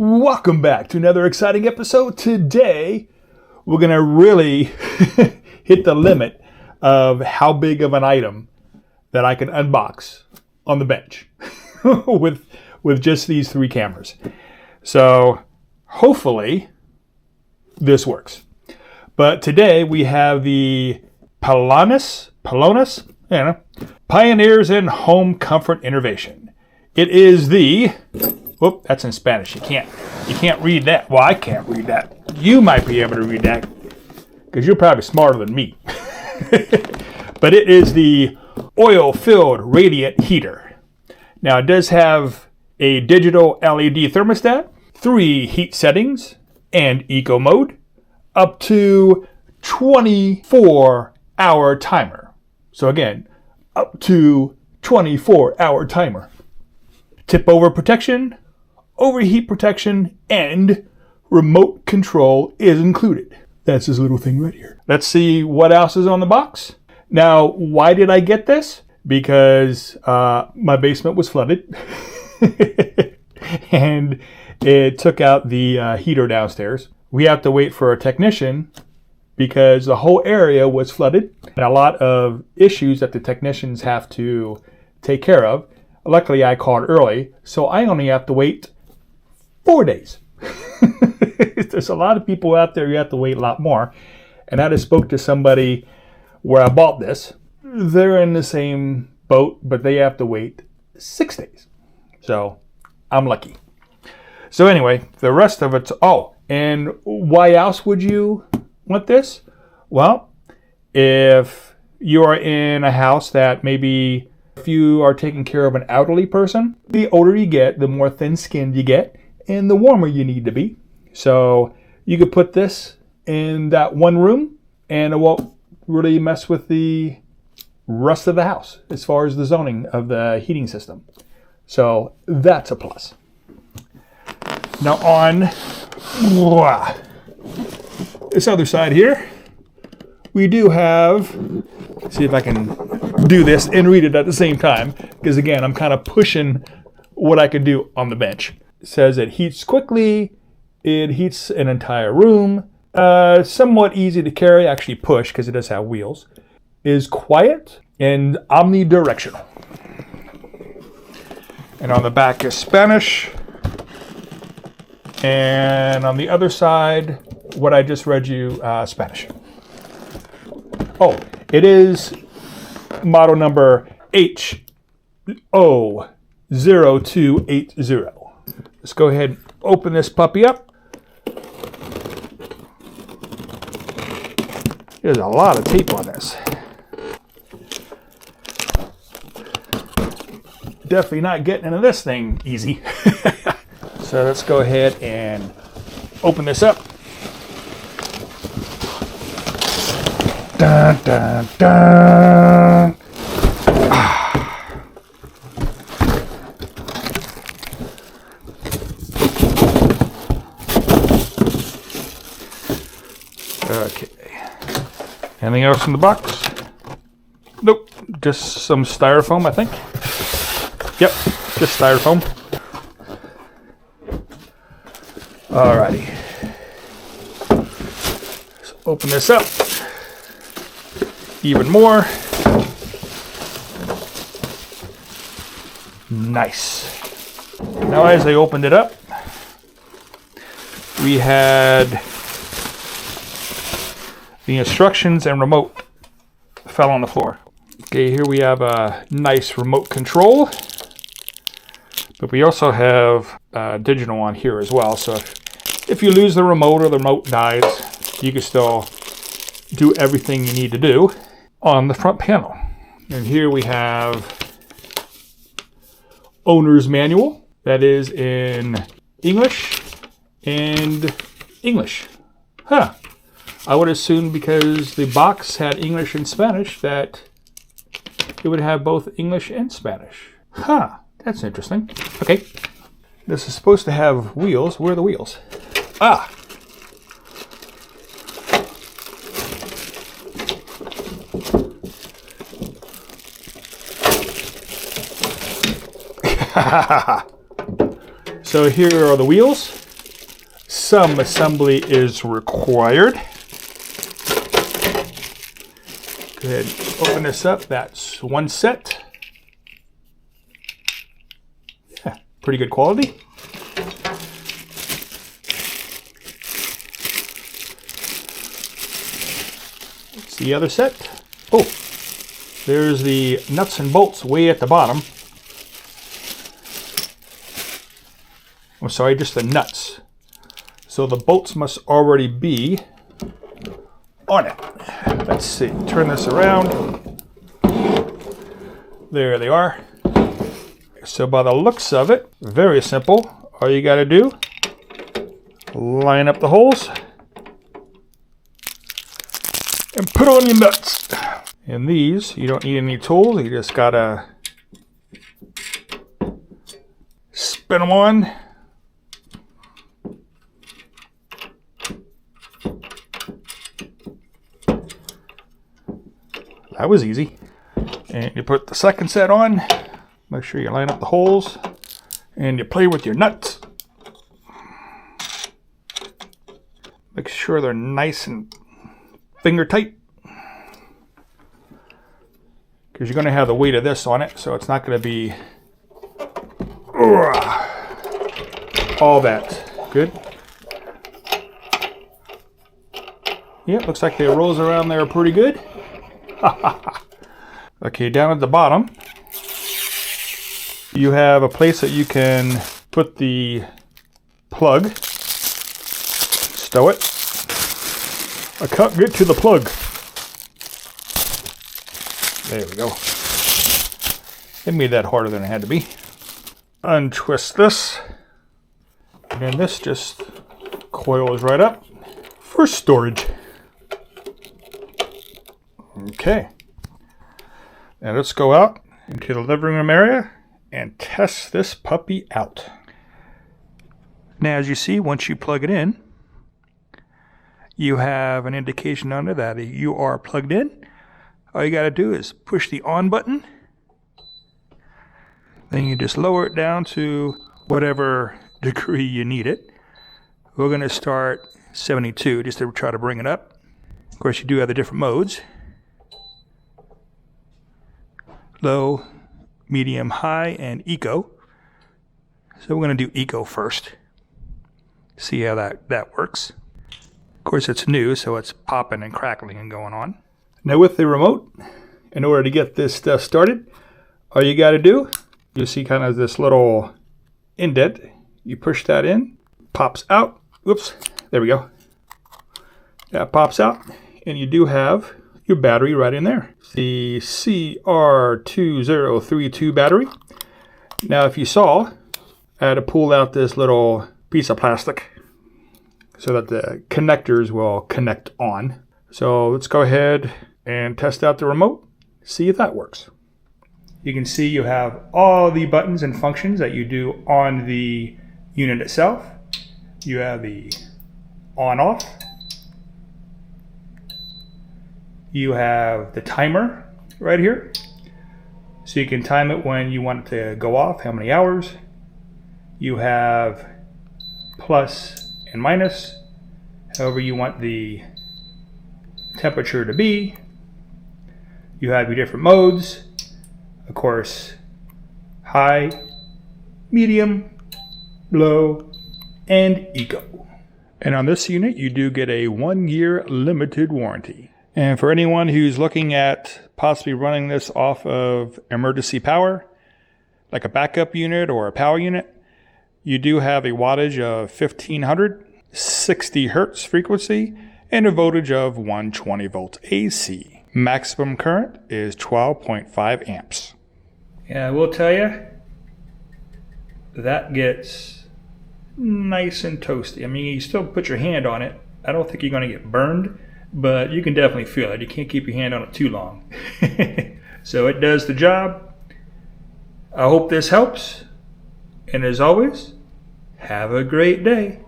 Welcome back to another exciting episode. Today, we're going to really hit the limit of how big of an item that I can unbox on the bench with just these three cameras. So, hopefully, this works. But today, we have the PELONIS, Pioneers in Home Comfort Innovation. It is the... Whoop, that's in Spanish. You can't read that. Well, I can't read that. You might be able to read that because you're probably smarter than me. But it is the oil-filled radiant heater. Now, it does have a digital LED thermostat, 3 heat settings, and eco mode, up to 24-hour timer. So again, up to 24-hour timer. Tip over protection, overheat protection, and remote control is included. That's this little thing right here. Let's see what else is on the box. Now, why did I get this? Because my basement was flooded and it took out the heater downstairs. We have to wait for a technician because the whole area was flooded and a lot of issues that the technicians have to take care of. Luckily, I called early, so I only have to wait 4 days. There's a lot of people out there, you have to wait a lot more. And I just spoke to somebody where I bought this. They're in the same boat, but they have to wait 6 days. So I'm lucky. So anyway, the rest of it's... Oh, and why else would you want this? Well, if you are in a house that maybe... If you are taking care of an elderly person, the older you get, the more thin-skinned you get, and the warmer you need to be. So you could put this in that one room, and it won't really mess with the rest of the house as far as the zoning of the heating system. So that's a plus. Now on this other side here, we do have... See if I can do this and read it at the same time. Because again, I'm kind of pushing what I can do on the bench. It says it heats quickly. It heats an entire room. Somewhat easy to carry. Actually push because it does have wheels. Is quiet and omnidirectional. And on the back is Spanish. And on the other side, what I just read you, Spanish. Oh. It is model number HO0280. Let's go ahead and open this puppy up. There's a lot of tape on this. Definitely not getting into this thing easy. So let's go ahead and open this up. Dun, dun, dun. Okay. Anything else in the box? Nope. Just some styrofoam, I think. Yep, just styrofoam. Alrighty. Let's open this up. Even more. Nice. Now as I opened it up, we had the instructions and remote fell on the floor. Okay, here we have a nice remote control, but we also have digital on here as well. So if you lose the remote or the remote dies, you can still do everything you need to do on the front panel. And here we have owner's manual that is in English and English. Huh. I would assume because the box had English and Spanish that it would have both English and Spanish. Huh. That's interesting. Okay. This is supposed to have wheels. Where are the wheels? Ah. So here are the wheels. some assembly is required. Go ahead and open this up. That's one set. Yeah, pretty good quality. It's the other set. Oh, there's the nuts and bolts way at the bottom. I'm sorry, just the nuts. So the bolts must already be on it. Let's see, turn this around. There they are. So by the looks of it, very simple. All you got to do, line up the holes and put on your nuts. And these, you don't need any tools. You just got to spin them on. That was easy. And you put the second set on. Make sure you line up the holes. And you play with your nuts. Make sure they're nice and finger tight. Because you're going to have the weight of this on it. So it's not going to be all that. Good. Yep, looks like they rolls around there pretty good. Okay, down at the bottom, you have a place that you can put the plug. Stow it. I can't get to the plug. There we go. It made that harder than it had to be. Untwist this. And then this just coils right up for storage. Okay, now let's go out into the living room area and test this puppy out. Now, as you see, once you plug it in, you have an indication under that you are plugged in. All you got to do is push the on button. Then you just lower it down to whatever degree you need it. We're going to start 72 just to try to bring it up. Of course, you do have the different modes. Low, medium, high, and eco. So we're going to do eco first. See how that works. Of course, it's new, so it's popping and crackling and going on. Now with the remote, in order to get this stuff started, all you got to do, you see kind of this little indent. You push that in, pops out. Whoops, there we go. That pops out, and you do have your battery right in there. The CR2032 battery. Now if you saw, I had to pull out this little piece of plastic so that the connectors will connect on. So let's go ahead and test out the remote, see if that works. You can see you have all the buttons and functions that you do on the unit itself. You have the on-off. You have the timer right here. So you can time it when you want it to go off, how many hours. You have plus and minus, however you want the temperature to be. You have your different modes. Of course, high, medium, low, and eco. And on this unit, you do get a 1-year limited warranty. And for anyone who's looking at possibly running this off of emergency power, like a backup unit or a power unit, you do have a wattage of 1500, 60 hertz frequency, and a voltage of 120 volts AC. Maximum current is 12.5 amps. Yeah, I will tell you, that gets nice and toasty. I mean, you still put your hand on it. I don't think you're going to get burned, but you can definitely feel it. You can't keep your hand on it too long. So it does the job. I hope this helps. And as always, have a great day.